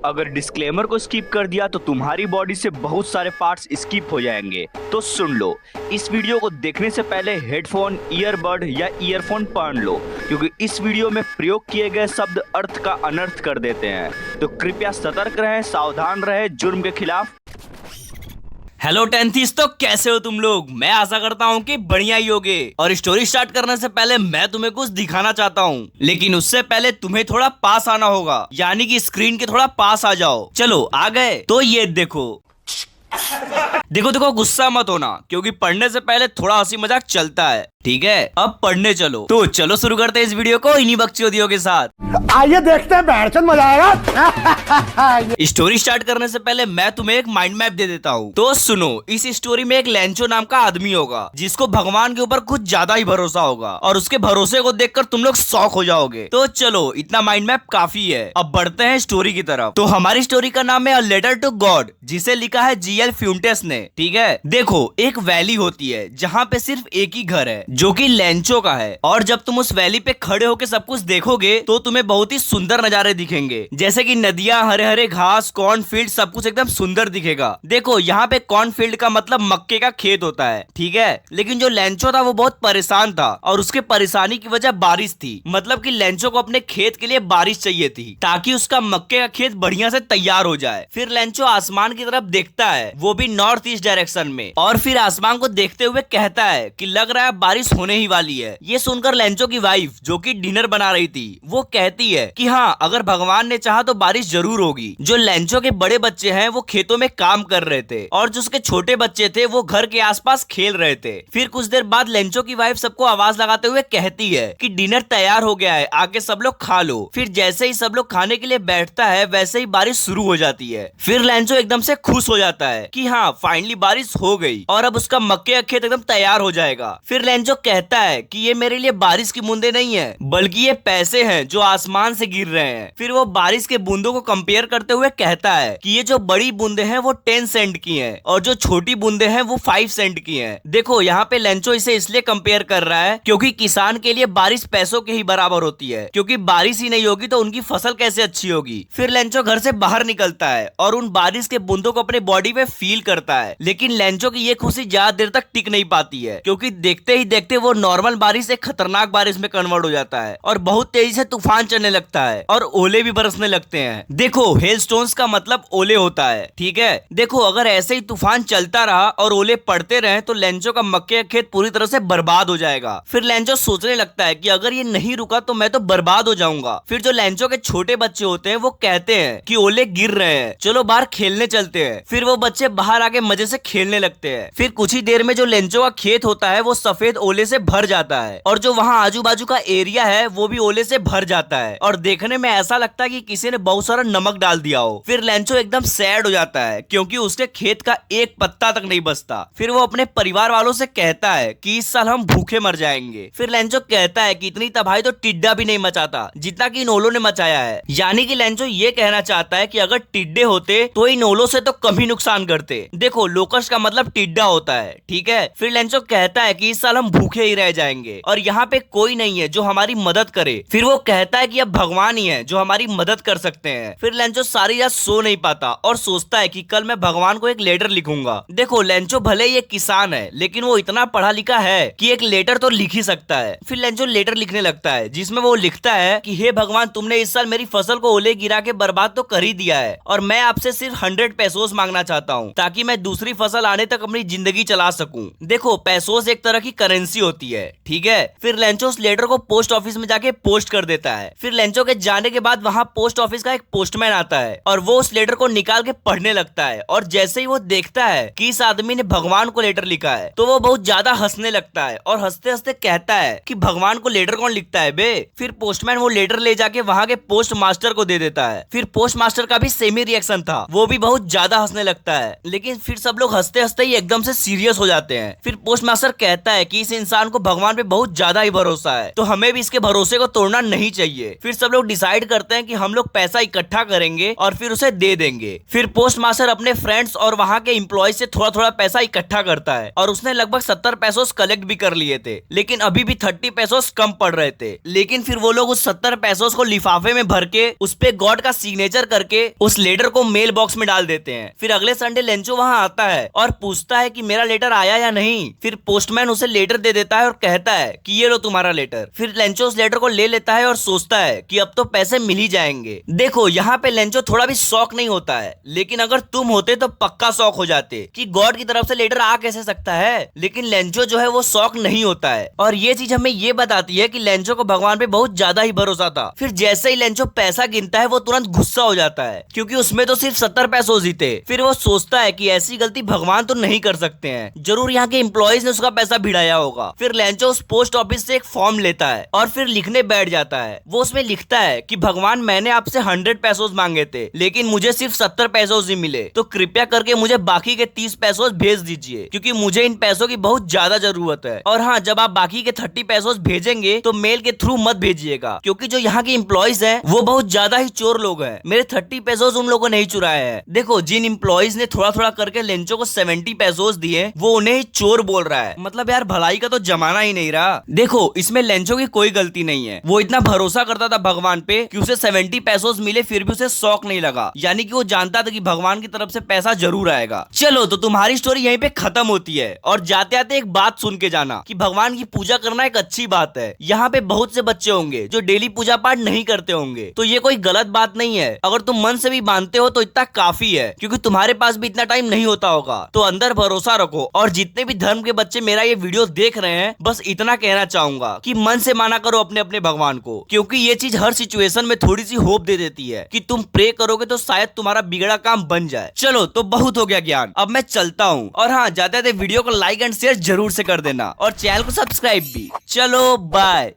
अगर डिस्क्लेमर को स्किप कर दिया तो तुम्हारी बॉडी से बहुत सारे पार्ट्स स्किप हो जाएंगे। तो सुन लो, इस वीडियो को देखने से पहले हेडफोन, ईयरबड या ईयरफोन पहन लो, क्योंकि इस वीडियो में प्रयोग किए गए शब्द अर्थ का अनर्थ कर देते हैं। तो कृपया सतर्क रहें, सावधान रहें जुर्म के खिलाफ। हेलो टेंथीस, तो कैसे हो तुम लोग? मैं आशा करता हूँ कि बढ़िया ही होगे। और स्टोरी स्टार्ट करने से पहले मैं तुम्हें कुछ दिखाना चाहता हूँ, लेकिन उससे पहले तुम्हें थोड़ा पास आना होगा, यानी कि स्क्रीन के थोड़ा पास आ जाओ। चलो आ गए? तो ये देखो देखो देखो, गुस्सा मत होना, क्योंकि पढ़ने से पहले थोड़ा हंसी मजाक चलता है, ठीक है? अब पढ़ने चलो। तो चलो शुरू करते हैं इस वीडियो को इन्हीं बकचोदियों के साथ। आइए देखते हैं, बैठचंद मजा आएगा। स्टोरी स्टार्ट करने से पहले मैं तुम्हें एक माइंड मैप दे देता हूँ। तो सुनो, इस स्टोरी में एक लेंचो नाम का आदमी होगा, जिसको भगवान के ऊपर कुछ ज्यादा ही भरोसा होगा, और उसके भरोसे को देखकर तुम लोग शॉक हो जाओगे। तो चलो, इतना माइंड मैप काफी है, अब बढ़ते हैं स्टोरी की तरफ। तो हमारी स्टोरी का नाम है अ लेटर टू गॉड, जिसे लिखा है जीएल फ्यूंटेस ने, ठीक है? देखो, एक वैली होती है जहाँ पे सिर्फ एक ही घर है, जो कि लेंचो का है। और जब तुम उस वैली पे खड़े होकर सब कुछ देखोगे तो तुम्हें बहुत ही सुंदर नजारे दिखेंगे, जैसे कि नदियां, हरे हरे घास, कॉर्नफील्ड, सब कुछ एकदम सुंदर दिखेगा। देखो, यहाँ पे कॉर्नफील्ड का मतलब मक्के का खेत होता है, ठीक है? लेकिन जो लेंचो था वो बहुत परेशान था, और उसके परेशानी की वजह बारिश थी। मतलब कि लेंचो को अपने खेत के लिए बारिश चाहिए थी, ताकि उसका मक्के का खेत बढ़िया से तैयार हो जाए। फिर लेंचो आसमान की तरफ देखता है, वो भी नॉर्थ ईस्ट डायरेक्शन में, और फिर आसमान को देखते हुए कहता है कि लग रहा है बारिश होने ही वाली है। ये सुनकर लेंचो की वाइफ, जो कि डिनर बना रही थी, वो कहती है कि हाँ, अगर भगवान ने चाहा तो बारिश जरूर होगी। जो लेंचो के बड़े बच्चे हैं वो खेतों में काम कर रहे थे, और जो उसके छोटे बच्चे थे वो घर के आसपास खेल रहे थे। फिर कुछ देर बाद लेंचो की वाइफ सबको आवाज लगाते हुए कहती है कि डिनर तैयार हो गया है, आके सब लोग खा लो। फिर जैसे ही सब लोग खाने के लिए बैठता है, वैसे ही बारिश शुरू हो जाती है। फिर लेंचो एकदम से खुश हो जाता है कि हाँ, फाइनली बारिश हो गई, और अब उसका मक्के का खेत एकदम तैयार हो जाएगा। फिर लेंचो कहता है कि ये मेरे लिए बारिश की बूंदे नहीं है, बल्कि ये पैसे हैं जो आसमान से गिर रहे हैं। फिर वो बारिश के बूंदों को कंपेयर करते हुए कहता है कि ये जो बड़ी बूंदे हैं वो 10 सेंट की हैं, और जो छोटी बूंदे हैं वो 5 सेंट की हैं। देखो, यहाँ पे लेंचो इसे इसलिए कंपेयर कर रहा है क्योंकि किसान के लिए बारिश पैसों के ही बराबर होती है, क्योंकि बारिश ही नहीं होगी तो उनकी फसल कैसे अच्छी होगी। फिर लेंचो घर से बाहर निकलता है और उन बारिश के बूंदों को अपने बॉडी पे फील करता है। लेकिन लेंचो की ये खुशी ज्यादा देर तक टिक नहीं पाती है, क्योंकि देखते ही देखते वो नॉर्मल बारिश एक खतरनाक बारिश में कन्वर्ट हो जाता है, और बहुत तेजी से तूफान चलने लगता है, और ओले भी बरसने लगते हैं। देखो, हेलस्टोन्स का मतलब ओले होता है, ठीक है? देखो, अगर ऐसे ही तूफान चलता रहा और ओले पड़ते रहे तो लेंचो का मक्के का खेत पूरी तरह से बर्बाद हो जाएगा। फिर लेंचो सोचने लगता है कि अगर ये नहीं रुका तो मैं तो बर्बाद हो जाऊंगा। फिर जो लेंचो के छोटे बच्चे होते हैं वो कहते हैं कि ओले गिर रहे हैं, चलो बाहर खेलने चलते हैं। फिर वो बच्चे बाहर आके मजे से खेलने लगते हैं। फिर कुछ ही देर में जो लेंचो का खेत होता है वो सफेद ओले से भर जाता है, और जो वहाँ आजू बाजू का एरिया है वो भी ओले से भर जाता है, और देखने में ऐसा लगता है कि किसी ने बहुत सारा नमक डाल दिया हो। फिर लेंचो एकदम सैड हो जाता है, क्योंकि उसके खेत का एक पत्ता तक नहीं बचता। फिर वो अपने परिवार वालों से कहता है कि इस साल हम भूखे मर जाएंगे। फिर लेंचो कहता है कि इतनी तबाही तो टिड्डा भी नहीं मचाता जितना कि इन ओलों ने मचाया है। यानी कि लेंचो ये कहना चाहता है कि अगर टिड्डे होते तो इन ओलों से तो कम ही नुकसान करते। देखो, लोकस्ट का मतलब टिड्डा होता है, ठीक है? फिर लेंचो कहता है कि इस साल हम भूखे ही रह जाएंगे, और यहाँ पे कोई नहीं है जो हमारी मदद करे। फिर वो कहता है कि अब भगवान ही है जो हमारी मदद कर सकते हैं। फिर लेंचो सारी रात सो नहीं पाता और सोचता है कि कल मैं भगवान को एक लेटर लिखूंगा। देखो, लेंचो भले ही एक किसान है, लेकिन वो इतना पढ़ा लिखा है कि एक लेटर तो लिख ही सकता है। फिर लेंचो लेटर लिखने लगता है, जिसमें वो लिखता है कि हे भगवान, तुमने इस साल मेरी फसल को ओले गिरा के बर्बाद तो कर ही दिया है, और मैं आपसे सिर्फ 100 पैसोस मांगना चाहता हूँ, ताकि मैं दूसरी फसल आने तक अपनी जिंदगी चला सकूं। देखो, पैसोस एक तरह की करेंसी होती है, ठीक है? फिर लेंचो उस लेटर को पोस्ट ऑफिस में जाके पोस्ट कर देता है। फिर लेंचो के जाने के बाद वहाँ पोस्ट ऑफिस का एक पोस्टमैन आता है, और वो उस लेटर को निकाल के पढ़ने लगता है, और जैसे ही वो देखता है कि इस आदमी ने भगवान को लेटर लिखा है, तो वो बहुत ज्यादा हंसने लगता है, और हंसते हंसते कहता है कि भगवान को लेटर कौन लिखता है बे? फिर पोस्टमैन वो लेटर ले जाके वहाँ के पोस्ट मास्टर को दे देता है। फिर पोस्ट मास्टर का भी सेम ही रिएक्शन था, वो भी बहुत ज्यादा हंसने लगता है। लेकिन फिर सब लोग हंसते हंसते ही एकदम से सीरियस हो जाते हैं। फिर पोस्ट मास्टर कहता है कि इस इंसान को भगवान पे बहुत ज्यादा ही भरोसा है, तो हमें भी इसके भरोसे को तोड़ना नहीं चाहिए। फिर सब लोग डिसाइड करते हैं कि हम लोग पैसा इकट्ठा करेंगे और फिर उसे दे देंगे। फिर पोस्ट मास्टर अपने फ्रेंड्स और वहाँ के एम्प्लॉय से थोड़ा थोड़ा पैसा इकट्ठा करता है और उसने लगभग 70 पैसों कलेक्ट भी कर लिए थे, लेकिन अभी भी 30 पैसों कम पड़ रहे थे। लेकिन फिर वो लोग उस 70 पैसों को लिफाफे में भर के उस पे गॉड का सिग्नेचर करके उस लेटर को मेल बॉक्स में डाल देते हैं। फिर अगले संडे लेंचो वहाँ आता है और पूछता है कि मेरा लेटर आया या नहीं। फिर पोस्टमैन उसे लेटर दे देता है और कहता है कि ये लो तुम्हारा लेटर। फिर लेंचो उस लेटर को ले लेता है और सोचता है कि अब तो पैसे मिल ही जाएंगे। देखो यहाँ पे लेंचो थोड़ा भी शौक नहीं होता है, लेकिन अगर तुम होते तो पक्का शौक हो जाते कि गॉड की तरफ से लेटर आ कैसे सकता है। लेकिन लेंचो जो है वो शौक नहीं होता है और ये चीज हमें ये बताती है कि लेंचो को भगवान पे बहुत ज्यादा ही भरोसा था। फिर जैसे ही लेंचो पैसा गिनता है वो तुरंत गुस्सा हो जाता है क्योंकि उसमें तो सिर्फ 70 पैसों ही थे। फिर वो सोचता है कि ऐसी गलती भगवान तो नहीं कर सकते हैं, जरूर यहाँ के एम्प्लॉयज ने उसका पैसा भिड़ाया होगा। फिर लेंचो उस पोस्ट ऑफिस से एक फॉर्म लेता है और फिर लिखने बैठ जाता है। वो उसमें लिखता है कि भगवान मैंने आपसे 100 पैसों मांगे थे, लेकिन मुझे सिर्फ 70 पैसों ही मिले, तो कृपया करके मुझे बाकी के 30 पैसों भेज दीजिए क्योंकि मुझे इन पैसों की बहुत ज्यादा जरूरत है। और हाँ, जब आप बाकी के 30 पैसों भेजेंगे तो मेल के थ्रू मत भेजिएगा क्योंकि जो यहाँ के एम्प्लॉयज हैं वो बहुत ज्यादा ही चोर लोग हैं। मेरे 30 पैसों उन लोगों ने नहीं चुराए हैं। देखो, जिन एम्प्लॉयज ने थोड़ा थोड़ा करके लेंचो को 70 पैसों दिए वो उन्हें ही चोर बोल रहा है। मतलब यार, भलाई का तो जमाना ही नहीं रहा। देखो, इसमें लेंचो की कोई गलती नहीं है। वो इतना भरोसा करता था भगवान पे कि उसे 70 पैसों मिले फिर भी उसे शौक नहीं लगा, यानी कि वो जानता था कि भगवान की तरफ से पैसा जरूर आएगा। चलो, तो तुम्हारी स्टोरी यहीं पे खत्म होती है और जाते आते एक बात सुन के जाना कि भगवान की पूजा करना एक अच्छी बात है। यहाँ पे बहुत से बच्चे होंगे जो डेली पूजा पाठ नहीं करते होंगे, तो ये कोई गलत बात नहीं है। अगर तुम मन से भी मानते हो तो इतना काफी है क्योंकि तुम्हारे पास भी इतना टाइम नहीं होता होगा। तो अंदर भरोसा रखो। और जितने भी धर्म के बच्चे मेरा ये वीडियो देख रहे हैं, बस इतना कहना चाहूंगा कि मन से माना करो अपने अपने भगवान को, क्योंकि ये चीज हर सिचुएशन में थोड़ी सी होप दे देती है कि तुम प्रे करोगे तो शायद तुम्हारा बिगड़ा काम बन जाए। चलो, तो बहुत हो गया ज्ञान, अब मैं चलता हूँ। और हाँ, जाते जाते वीडियो को लाइक एंड शेयर जरूर से कर देना और चैनल को सब्सक्राइब भी। चलो, बाय।